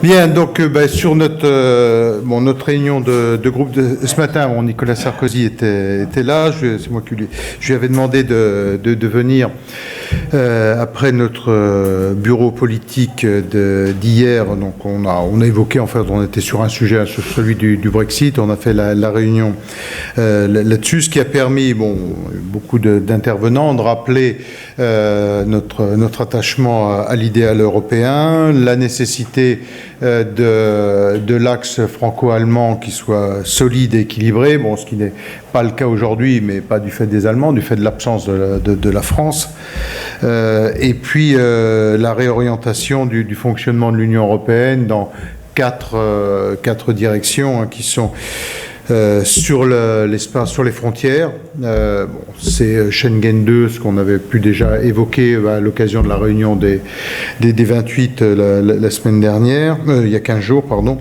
Bien, donc sur notre réunion de groupe ce matin, Nicolas Sarkozy était là. C'est moi qui je lui avais demandé de venir après notre bureau politique d'hier. Donc on a évoqué, en fait, on était sur un sujet, celui du Brexit. On a fait la réunion là-dessus, ce qui a permis, beaucoup d'intervenants, de rappeler notre attachement à l'idéal européen, la nécessité de l'axe franco-allemand qui soit solide et équilibré, ce qui n'est pas le cas aujourd'hui, mais pas du fait des Allemands, du fait de l'absence de la France, et puis la réorientation du fonctionnement de l'Union européenne dans quatre directions qui sont sur l'espace, sur les frontières. C'est Schengen 2, ce qu'on avait pu déjà évoquer à l'occasion de la réunion des 28 la semaine dernière, il y a 15 jours, pardon.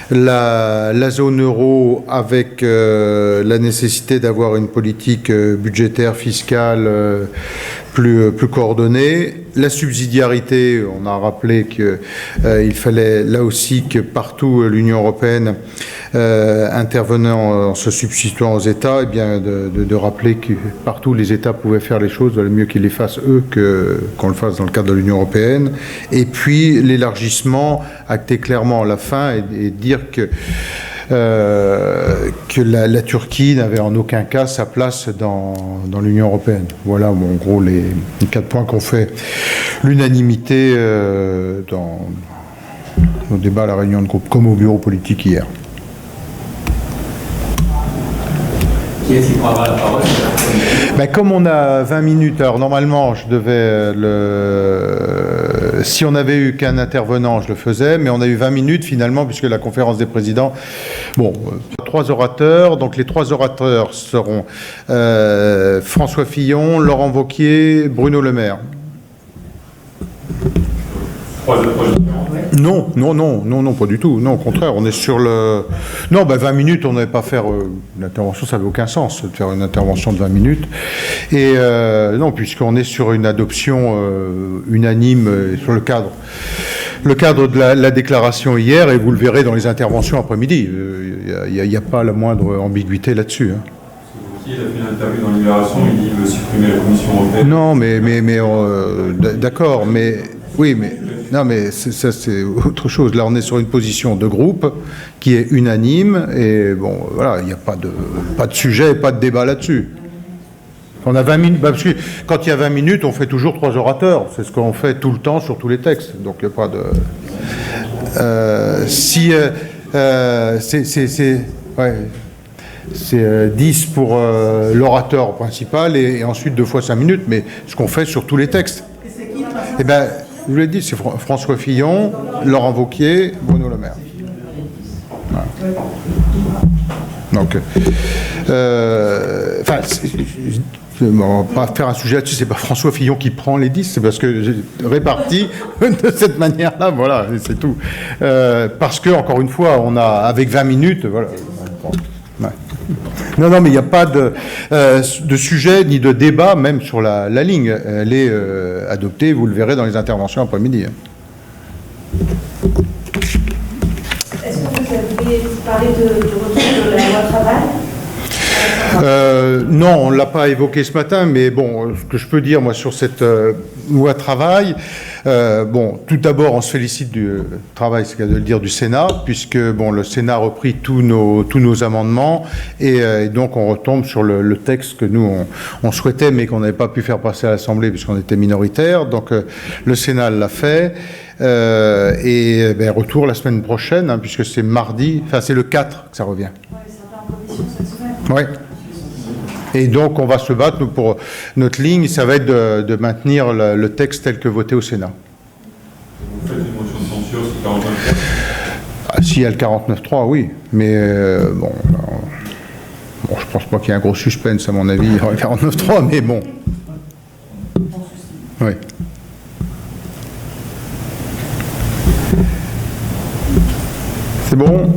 La zone euro avec la nécessité d'avoir une politique budgétaire, fiscale plus coordonnée. La subsidiarité, on a rappelé qu'il fallait là aussi que partout l'Union européenne intervenant en se substituant aux États, de rappeler que partout les États pouvaient faire les choses, valait mieux qu'ils les fassent eux qu'on le fasse dans le cadre de l'Union européenne. Et puis l'élargissement, acter clairement à la fin et dire que la Turquie n'avait en aucun cas sa place dans l'Union européenne. Voilà, en gros, les 4 points qu'ont fait l'unanimité dans nos débats à la réunion de groupe, comme au bureau politique hier. Qui est-ce qui prendra la parole ? Comme on a 20 minutes, alors normalement, je devais si on n'avait eu qu'un intervenant, je le faisais, mais on a eu 20 minutes finalement, puisque la conférence des présidents... 3 orateurs, donc les 3 orateurs seront François Fillon, Laurent Wauquiez, Bruno Le Maire. 3 autres projets. Non, pas du tout. Non, au contraire, on est sur le... Non, 20 minutes, on n'avait pas faire une intervention, ça n'avait aucun sens de faire une intervention de 20 minutes. Et non, puisqu'on est sur une adoption unanime sur le cadre de la déclaration hier, et vous le verrez dans les interventions après-midi. Il n'y a pas la moindre ambiguïté là-dessus. Qui a fait une interview dans Libération, il dit qu'il veut supprimer la Commission européenne. Non, mais d'accord, mais... Oui, mais non, mais ça c'est autre chose. Là, on est sur une position de groupe qui est unanime et voilà, il n'y a pas de sujet, pas de débat là-dessus. On a 20 minutes, parce que quand il y a 20 minutes, on fait toujours 3 orateurs. C'est ce qu'on fait tout le temps sur tous les textes. Donc il n'y a pas de. C'est 10 pour l'orateur principal et ensuite 2 fois 5 minutes, mais ce qu'on fait sur tous les textes. Je vous l'ai dit, c'est François Fillon, Laurent Wauquiez, Bruno Le Maire. Voilà. Donc, on va pas faire un sujet là-dessus, c'est pas François Fillon qui prend les 10, c'est parce que j'ai réparti de cette manière-là, voilà, c'est tout. Parce que, encore une fois, on a, avec 20 minutes, voilà. Ouais. Non, mais il n'y a pas de sujet ni de débat, même sur la ligne. Elle est adoptée, vous le verrez dans les interventions après-midi. Est-ce que vous avez parlé du retour de la loi travail ? Non, on ne l'a pas évoqué ce matin, mais ce que je peux dire, moi, sur cette loi travail, tout d'abord, on se félicite du travail, c'est le cas de le dire, du Sénat, puisque, le Sénat a repris tous nos amendements, et donc on retombe sur le texte que nous, on souhaitait, mais qu'on n'avait pas pu faire passer à l'Assemblée, puisqu'on était minoritaire. Donc, le Sénat l'a fait, retour la semaine prochaine, puisque c'est mardi, c'est le 4 que ça revient. Oui, ça va en commission cette semaine. Oui. Et donc, on va se battre, nous, pour notre ligne, ça va être de maintenir le texte tel que voté au Sénat. Vous faites une motion de censure sur 49.3 ? S'il y a le 49.3, oui. Mais je pense pas qu'il y ait un gros suspense, à mon avis, il y aura le 49.3, mais bon. Oui. C'est bon ?